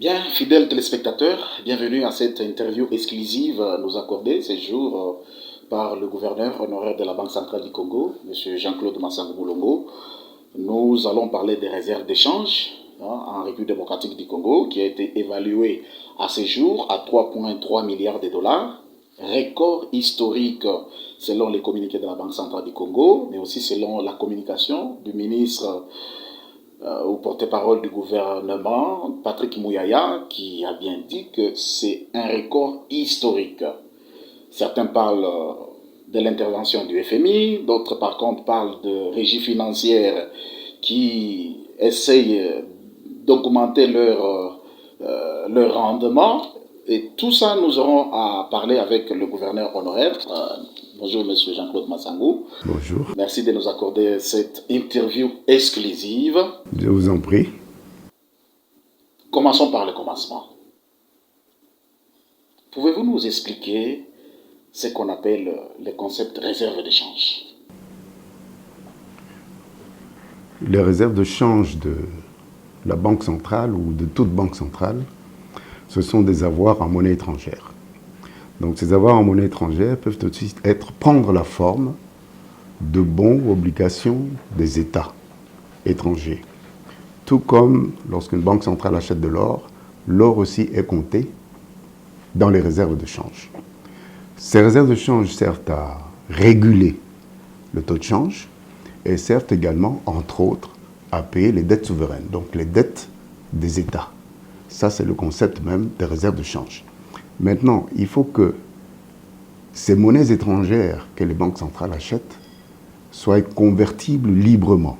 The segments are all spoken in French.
Bien, fidèles téléspectateurs, bienvenue à cette interview exclusive nous accordée ces jours par le gouverneur honoraire de la Banque centrale du Congo, M. Jean-Claude Massangou Moulongo. Nous allons parler des réserves d'échange en République démocratique du Congo, qui a été évaluée à ce jour à 3,3 milliards de dollars, record historique selon les communiqués de la Banque centrale du Congo, mais aussi selon la communication du ministre au porte-parole du gouvernement, Patrick Mouyaya, qui a bien dit que c'est un record historique. Certains parlent de l'intervention du FMI, d'autres par contre parlent de régies financières qui essayent d'augmenter leur rendement. Et tout ça, nous aurons à parler avec le gouverneur honoraire. Bonjour, Monsieur Jean-Claude Massangou. Bonjour. Merci de nous accorder cette interview exclusive. Je vous en prie. Commençons par le commencement. Pouvez-vous nous expliquer ce qu'on appelle le concept réserve d'échange? Les réserves de change de la Banque centrale ou de toute banque centrale, ce sont des avoirs en monnaie étrangère. Donc ces avoirs en monnaie étrangère peuvent aussi prendre la forme de bons ou obligations des États étrangers. Tout comme lorsqu'une banque centrale achète de l'or, l'or aussi est compté dans les réserves de change. Ces réserves de change servent à réguler le taux de change et servent également, entre autres, à payer les dettes souveraines, donc les dettes des États. Ça, c'est le concept même des réserves de change. Maintenant, il faut que ces monnaies étrangères que les banques centrales achètent soient convertibles librement.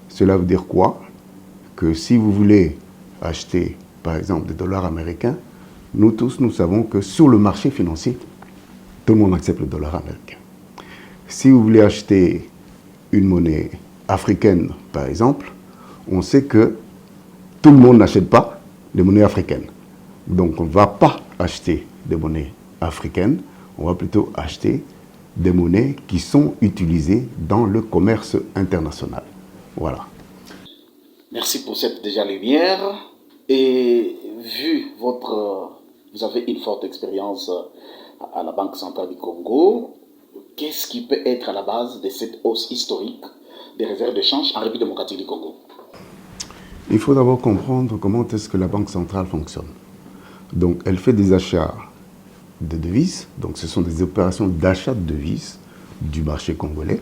Cela veut dire quoi? Que si vous voulez acheter, par exemple, des dollars américains, nous tous, nous savons que sur le marché financier, tout le monde accepte le dollar américain. Si vous voulez acheter une monnaie africaine, par exemple, on sait que tout le monde n'achète pas des monnaies africaines. Donc on ne va pas acheter des monnaies africaines, on va plutôt acheter des monnaies qui sont utilisées dans le commerce international. Voilà. Merci pour cette déjà lumière. Et vu vous avez une forte expérience à la Banque centrale du Congo, qu'est-ce qui peut être à la base de cette hausse historique des réserves de change en République démocratique du Congo? Il faut d'abord comprendre comment est-ce que la Banque centrale fonctionne. Donc, elle fait des achats de devises, donc ce sont des opérations d'achat de devises du marché congolais.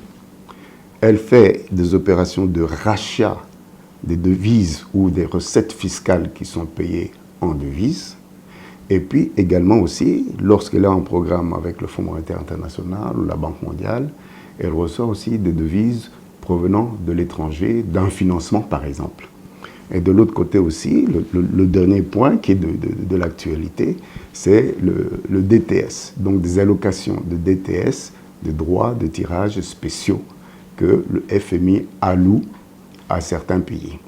Elle fait des opérations de rachat des devises ou des recettes fiscales qui sont payées en devises. Et puis également aussi, lorsqu'elle est en programme avec le Fonds monétaire international ou la Banque mondiale, elle reçoit aussi des devises provenant de l'étranger, d'un financement par exemple. Et de l'autre côté aussi, le dernier point qui est de l'actualité, c'est le DTS, donc des allocations de DTS, de droits de tirage spéciaux que le FMI alloue à certains pays.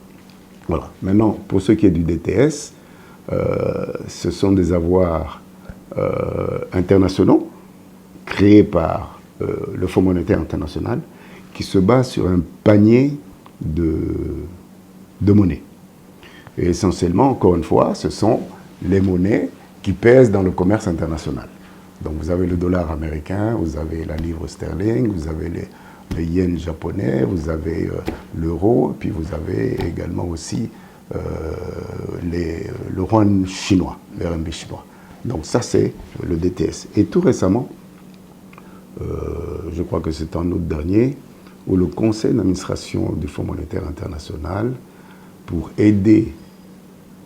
Voilà. Maintenant, pour ce qui est du DTS, ce sont des avoirs internationaux créés par le Fonds monétaire international qui se basent sur un panier de monnaies. Et essentiellement, encore une fois, ce sont les monnaies qui pèsent dans le commerce international. Donc vous avez le dollar américain, vous avez la livre sterling, vous avez les yens japonais, vous avez l'euro, puis vous avez également aussi le yuan chinois, le RMB chinois. Donc ça, c'est le DTS. Et tout récemment, je crois que c'est en août dernier, où le conseil d'administration du Fonds monétaire international, pour aider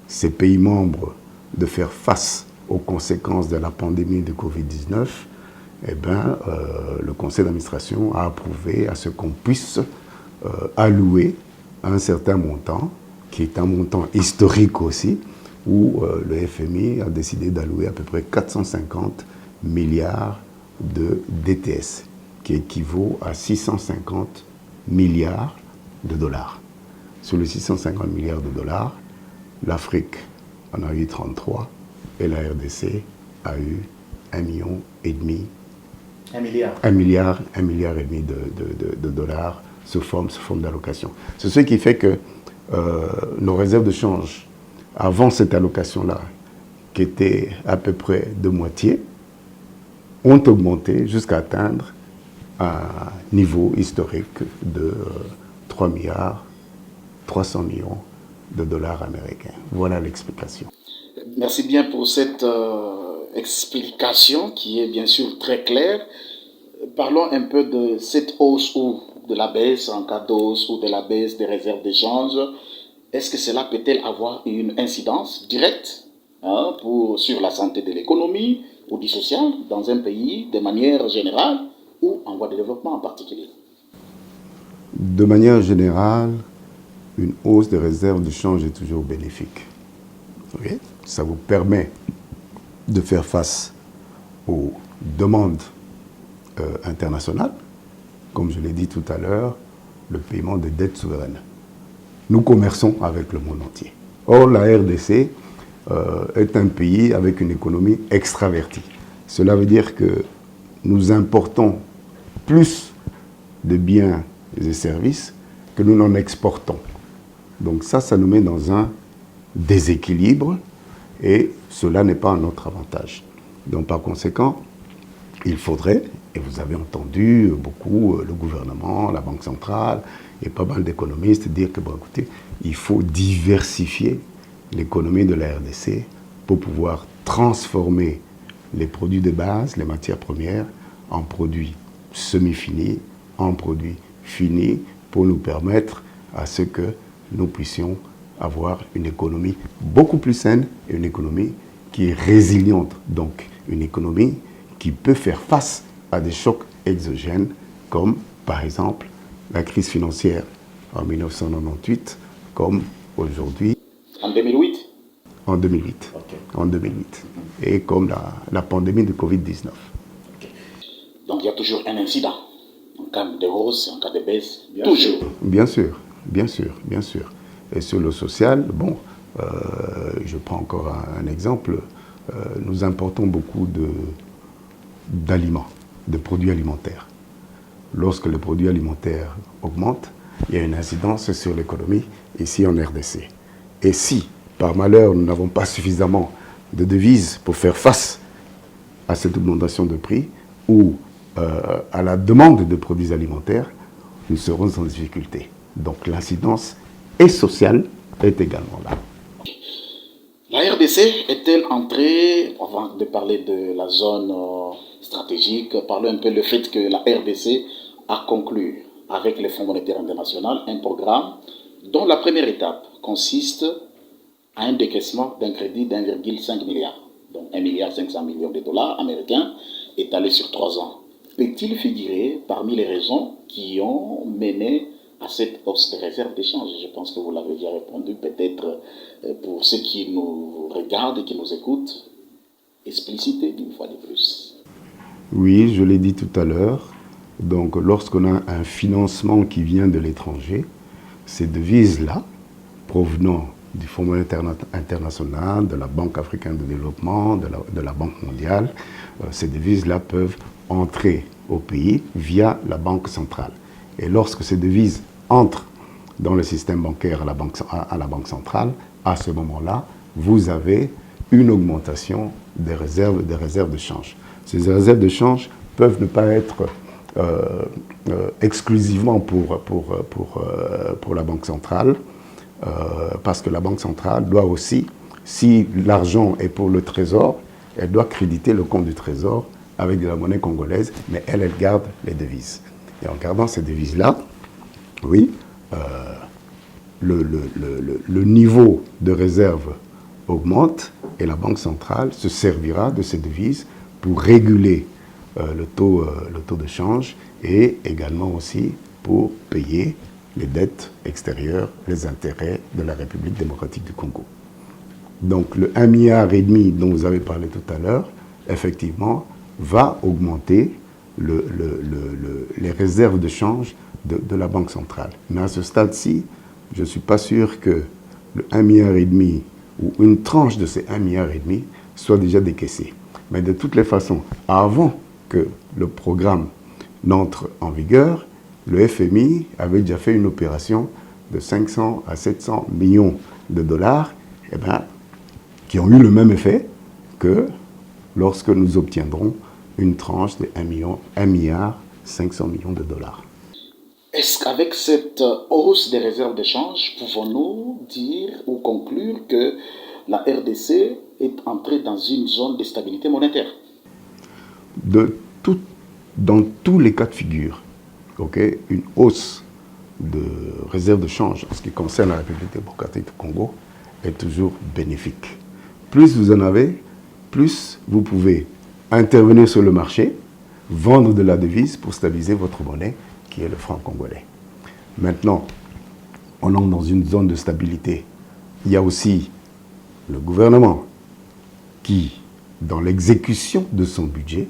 ces pays membres de faire face aux conséquences de la pandémie de Covid-19, le conseil d'administration a approuvé à ce qu'on puisse allouer un certain montant, qui est un montant historique aussi, où le FMI a décidé d'allouer à peu près 450 milliards de DTS, qui équivaut à 650 milliards de dollars. Sur les 650 milliards de dollars, l'Afrique en a eu 33 et la RDC a eu 1,5 million. 1 milliard et demi de dollars sous forme d'allocation. C'est ce qui fait que nos réserves de change avant cette allocation-là, qui était à peu près de moitié, ont augmenté jusqu'à atteindre un niveau historique de 3 milliards 300 millions de dollars américains. Voilà l'explication. Merci bien pour cette explication qui est bien sûr très claire. Parlons un peu de cette hausse ou de la baisse, en cas d'hausse ou de la baisse des réserves d'échange. Est-ce que cela peut-elle avoir une incidence directe sur la santé de l'économie ou du social dans un pays de manière générale ou en voie de développement en particulier? De manière générale, une hausse des réserves de change est toujours bénéfique. Okay? Ça vous permet de faire face aux demandes internationales, comme je l'ai dit tout à l'heure, le paiement des dettes souveraines. Nous commerçons avec le monde entier. Or, la RDC est un pays avec une économie extravertie. Cela veut dire que nous importons plus de biens et services que nous n'en exportons. Donc ça nous met dans un déséquilibre et cela n'est pas à notre avantage. Donc par conséquent, il faudrait, et vous avez entendu beaucoup le gouvernement, la Banque centrale et pas mal d'économistes dire que, bon, écoutez, il faut diversifier l'économie de la RDC pour pouvoir transformer les produits de base, les matières premières, en produits semi-finis, en produits finis, pour nous permettre à ce que nous puissions avoir une économie beaucoup plus saine et une économie qui est résiliente. Donc, une économie qui peut faire face à des chocs exogènes, comme par exemple la crise financière en 1998, comme aujourd'hui. En 2008 En 2008. Okay. En 2008. Et comme la pandémie de Covid-19. Okay. Donc, il y a toujours un incident. En cas de hausse, en cas de baisse, toujours. Bien sûr, bien sûr, bien sûr. Et sur le social, bon, je prends encore un exemple. Nous importons beaucoup d'aliments, de produits alimentaires. Lorsque les produits alimentaires augmentent, il y a une incidence sur l'économie ici en RDC. Et si, par malheur, nous n'avons pas suffisamment de devises pour faire face à cette augmentation de prix ou à la demande de produits alimentaires, nous serons en difficulté. Donc l'incidence et sociale est également là. La RDC est-elle entrée, avant de parler de la zone stratégique, parlons un peu le fait que la RDC a conclu avec le Fonds monétaire international un programme dont la première étape consiste à un décaissement d'un crédit d'1,5 milliard, donc 1,5 milliard de dollars américains étalé sur 3 ans. Peut-il figurer parmi les raisons qui ont mené à cette hausse des réserves d'échange? Je pense que vous l'avez déjà répondu, peut-être pour ceux qui nous regardent et qui nous écoutent, expliciter d'une fois de plus. Oui, je l'ai dit tout à l'heure. Donc, lorsqu'on a un financement qui vient de l'étranger, ces devises-là, provenant du Fonds monétaire international, de la Banque africaine de développement, de la Banque mondiale, ces devises-là peuvent entrer au pays via la Banque centrale. Et lorsque ces devises entrent dans le système bancaire à la Banque centrale, à ce moment-là, vous avez une augmentation des réserves de change. Ces réserves de change peuvent ne pas être exclusivement pour la Banque centrale, parce que la Banque centrale doit aussi, si l'argent est pour le Trésor, elle doit créditer le compte du Trésor avec de la monnaie congolaise, mais elle garde les devises. Et en gardant ces devises-là, oui, le niveau de réserve augmente et la Banque centrale se servira de ces devises pour réguler le taux de change et également aussi pour payer les dettes extérieures, les intérêts de la République démocratique du Congo. Donc le 1,5 milliard dont vous avez parlé tout à l'heure, effectivement, va augmenter les réserves de change de la Banque centrale. Mais à ce stade-ci, je ne suis pas sûr que le 1,5 milliard ou une tranche de ces 1,5 milliard soit déjà décaissée. Mais de toutes les façons, avant que le programme n'entre en vigueur, le FMI avait déjà fait une opération de 500 à 700 millions de dollars eh ben, qui ont eu le même effet que lorsque nous obtiendrons une tranche de 1 milliard 500 millions de dollars. Est-ce qu'avec cette hausse des réserves de change, pouvons-nous dire ou conclure que la RDC est entrée dans une zone de stabilité monétaire? Dans tous les cas de figure, une hausse de réserve de change en ce qui concerne la République démocratique du Congo est toujours bénéfique. Plus vous en avez, plus vous pouvez intervenir sur le marché, vendre de la devise pour stabiliser votre monnaie, qui est le franc congolais. Maintenant, on entre dans une zone de stabilité. Il y a aussi le gouvernement qui, dans l'exécution de son budget,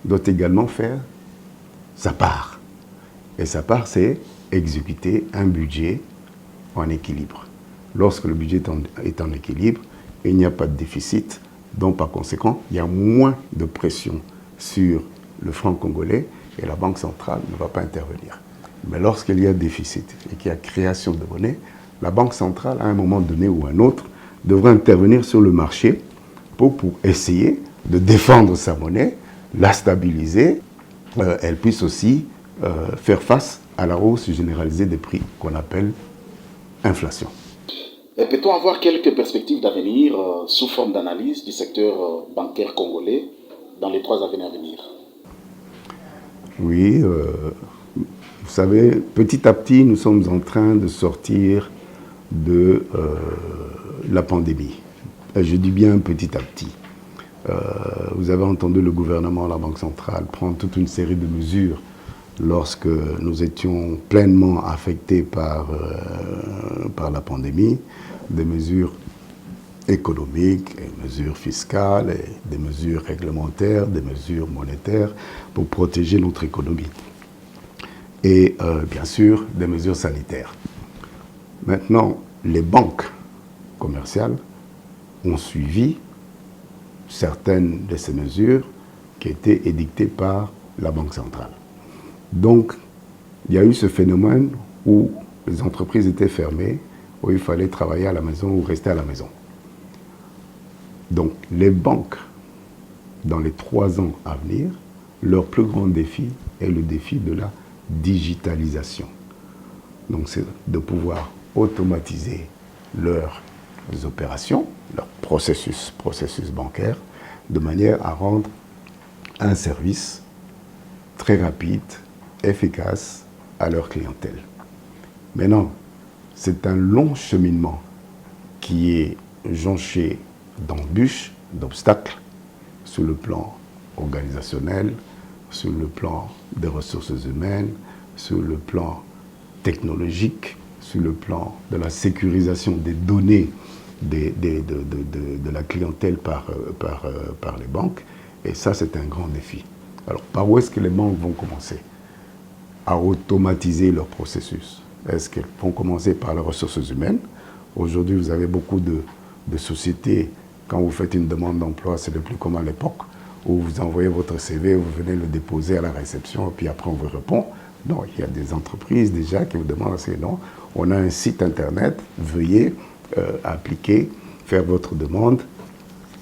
doit également faire sa part. Et sa part, c'est exécuter un budget en équilibre. Lorsque le budget est en équilibre, il n'y a pas de déficit, donc par conséquent, il y a moins de pression sur le franc congolais et la Banque centrale ne va pas intervenir. Mais lorsqu'il y a déficit et qu'il y a création de monnaie, la Banque centrale, à un moment donné ou à un autre, devra intervenir sur le marché pour essayer de défendre sa monnaie, la stabiliser. Elle puisse aussi faire face à la hausse généralisée des prix qu'on appelle inflation. Et peut-on avoir quelques perspectives d'avenir sous forme d'analyse du secteur bancaire congolais dans les 3 années à venir? Oui, vous savez, petit à petit, nous sommes en train de sortir de la pandémie. Et je dis bien petit à petit. Vous avez entendu le gouvernement, la Banque centrale, prendre toute une série de mesures lorsque nous étions pleinement affectés par la pandémie, des mesures économiques, des mesures fiscales, des mesures réglementaires, des mesures monétaires pour protéger notre économie. Et bien sûr, des mesures sanitaires. Maintenant, les banques commerciales ont suivi certaines de ces mesures qui étaient édictées par la Banque centrale. Donc, il y a eu ce phénomène où les entreprises étaient fermées, où il fallait travailler à la maison ou rester à la maison. Donc, les banques, dans les 3 ans à venir, leur plus grand défi est le défi de la digitalisation. Donc, c'est de pouvoir automatiser leurs opérations, leurs processus bancaires, de manière à rendre un service très rapide, efficace à leur clientèle. Maintenant, c'est un long cheminement qui est jonché d'embûches, d'obstacles, sur le plan organisationnel, sur le plan des ressources humaines, sur le plan technologique, sur le plan de la sécurisation des données de la clientèle par les banques. Et ça, c'est un grand défi. Alors, par où est-ce que les banques vont commencer à automatiser leur processus? Est-ce qu'elles vont commencer par les ressources humaines? Aujourd'hui, vous avez beaucoup de sociétés, quand vous faites une demande d'emploi, c'est plus comme à l'époque, où vous envoyez votre CV, vous venez le déposer à la réception, et puis après on vous répond. Non, il y a des entreprises déjà qui vous demandent, non, on a un site internet, veuillez appliquer, faire votre demande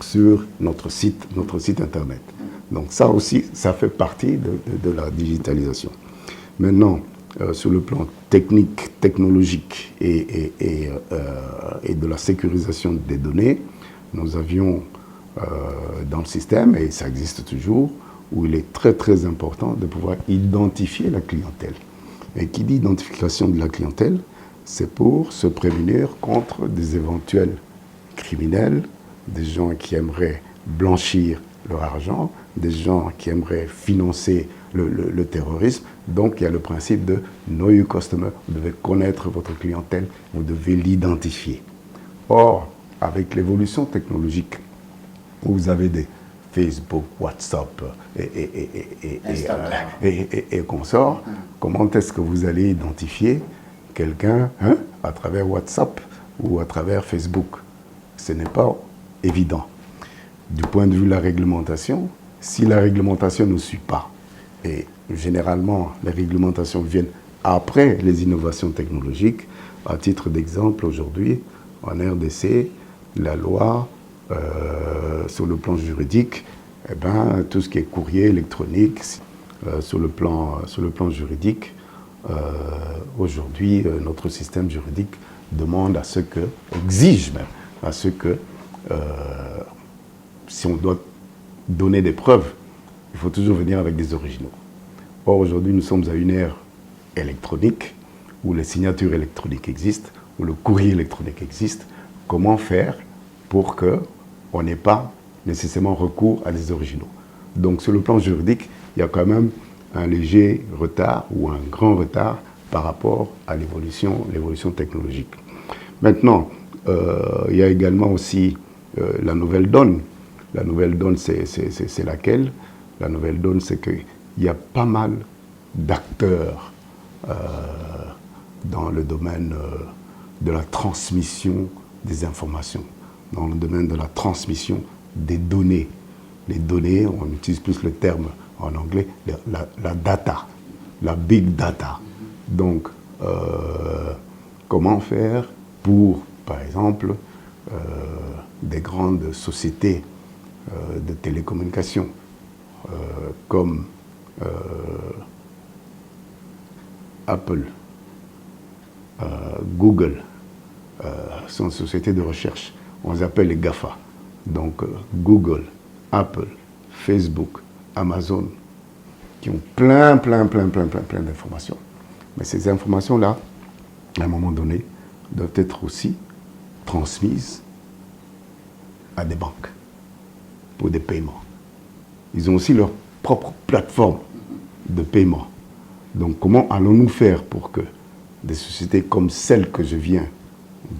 sur notre site internet. Donc ça aussi, ça fait partie de la digitalisation. Maintenant, sur le plan technique, technologique et de la sécurisation des données, nous avions dans le système, et ça existe toujours, où il est très très important de pouvoir identifier la clientèle. Et qui dit identification de la clientèle, c'est pour se prémunir contre des éventuels criminels, des gens qui aimeraient blanchir leur argent, des gens qui aimeraient financer le terrorisme. Donc il y a le principe de know your customer, vous devez connaître votre clientèle, vous devez l'identifier. Or, avec l'évolution technologique, où vous avez des Facebook, WhatsApp et consorts, comment est-ce que vous allez identifier quelqu'un à travers WhatsApp ou à travers Facebook? Ce n'est pas évident. Du point de vue de la réglementation, si la réglementation ne suit pas, et généralement les réglementations viennent après les innovations technologiques, à titre d'exemple, aujourd'hui, en RDC, la loi, sur le plan juridique, eh ben, tout ce qui est courrier électronique, sur le plan juridique, aujourd'hui, notre système juridique demande à ce que, exige même, à ce que, si on doit donner des preuves, il faut toujours venir avec des originaux. Or, aujourd'hui, nous sommes à une ère électronique, où les signatures électroniques existent, où le courrier électronique existe. Comment faire pour qu'on n'ait pas nécessairement recours à des originaux? Donc, sur le plan juridique, il y a quand même un léger retard ou un grand retard par rapport à l'évolution technologique. Maintenant, il y a également aussi la nouvelle donne. La nouvelle donne, c'est laquelle? La nouvelle donne, c'est qu'il y a pas mal d'acteurs dans le domaine de la transmission des informations, dans le domaine de la transmission des données. Les données, on utilise plus le terme en anglais, la data, la big data. Donc, comment faire pour, par exemple, des grandes sociétés de télécommunications comme Apple, Google, sont une société de recherche. On les appelle les GAFA. Donc Google, Apple, Facebook, Amazon, qui ont plein d'informations. Mais ces informations-là, à un moment donné, doivent être aussi transmises à des banques pour des paiements. Ils ont aussi leur propre plateforme de paiement. Donc comment allons-nous faire pour que des sociétés comme celles que je viens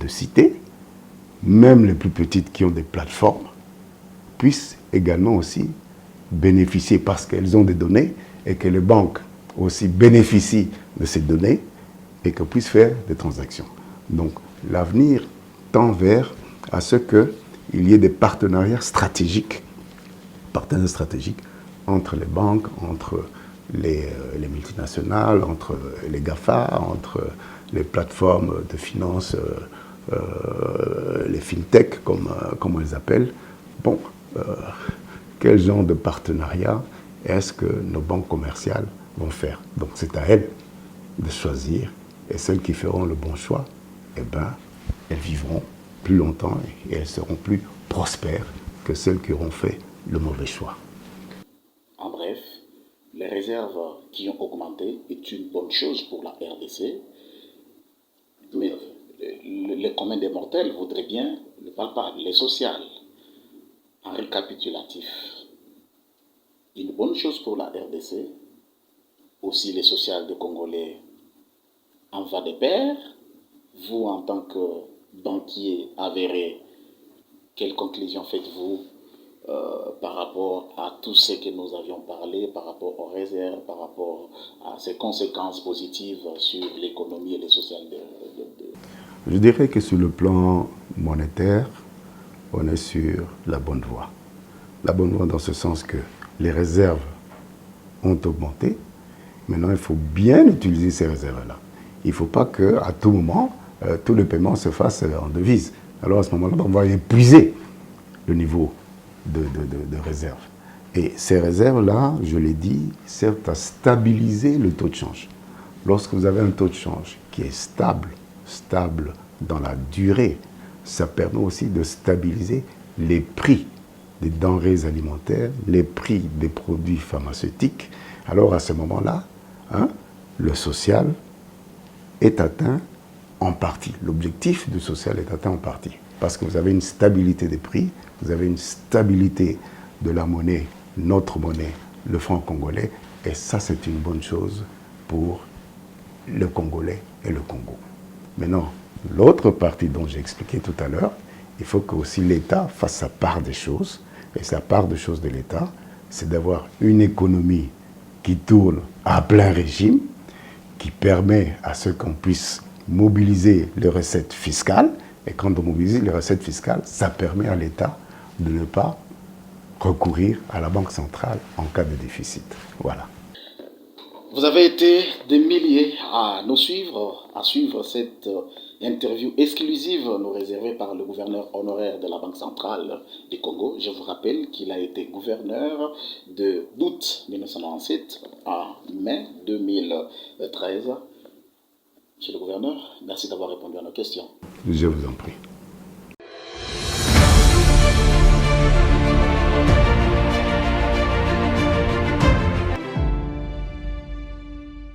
de citer, même les plus petites qui ont des plateformes, puissent également aussi bénéficier, parce qu'elles ont des données et que les banques aussi bénéficient de ces données et qu'elles puissent faire des transactions. Donc l'avenir tend vers à ce qu'il y ait des partenariats stratégiques entre les banques, entre les multinationales, entre les GAFA, entre les plateformes de finance, les fintech, comme on les appelle. Bon, quel genre de partenariat est-ce que nos banques commerciales vont faire? Donc c'est à elles de choisir, et celles qui feront le bon choix, eh ben, elles vivront plus longtemps et elles seront plus prospères que celles qui auront fait le mauvais choix. En bref, les réserves qui ont augmenté est une bonne chose pour la RDC, mais le commun des mortels voudrait bien, ne parle pas, les sociales. En récapitulatif, une bonne chose pour la RDC, aussi les sociales des Congolais en va de pair. Vous, en tant que banquier avéré, quelle conclusion faites-vous par rapport à tout ce que nous avions parlé, par rapport aux réserves, par rapport à ces conséquences positives sur l'économie et les sociales Je dirais que sur le plan monétaire, on est sur la bonne voie. La bonne voie dans ce sens que les réserves ont augmenté. Maintenant, il faut bien utiliser ces réserves-là. Il ne faut pas qu'à tout moment, tout le paiement se fasse en devise. Alors à ce moment-là, on va épuiser le niveau de réserve. Et ces réserves-là, je l'ai dit, servent à stabiliser le taux de change. Lorsque vous avez un taux de change qui est stable dans la durée, ça permet aussi de stabiliser les prix des denrées alimentaires, les prix des produits pharmaceutiques. Alors à ce moment-là, le social est atteint en partie. L'objectif du social est atteint en partie. Parce que vous avez une stabilité des prix, vous avez une stabilité de la monnaie, notre monnaie, le franc congolais. Et ça, c'est une bonne chose pour le Congolais et le Congo. Maintenant, l'autre partie dont j'ai expliqué tout à l'heure, il faut que aussi l'État fasse sa part des choses. Et sa part des choses de l'État, c'est d'avoir une économie qui tourne à plein régime, qui permet à ce qu'on puisse mobiliser les recettes fiscales. Et quand on mobilise les recettes fiscales, ça permet à l'État de ne pas recourir à la Banque centrale en cas de déficit. Voilà. Vous avez été des milliers à nous suivre, à suivre cette interview exclusive nous réservée par le gouverneur honoraire de la Banque centrale du Congo. Je vous rappelle qu'il a été gouverneur d'août 1997 à mai 2013. Monsieur le gouverneur, merci d'avoir répondu à nos questions. Je vous en prie.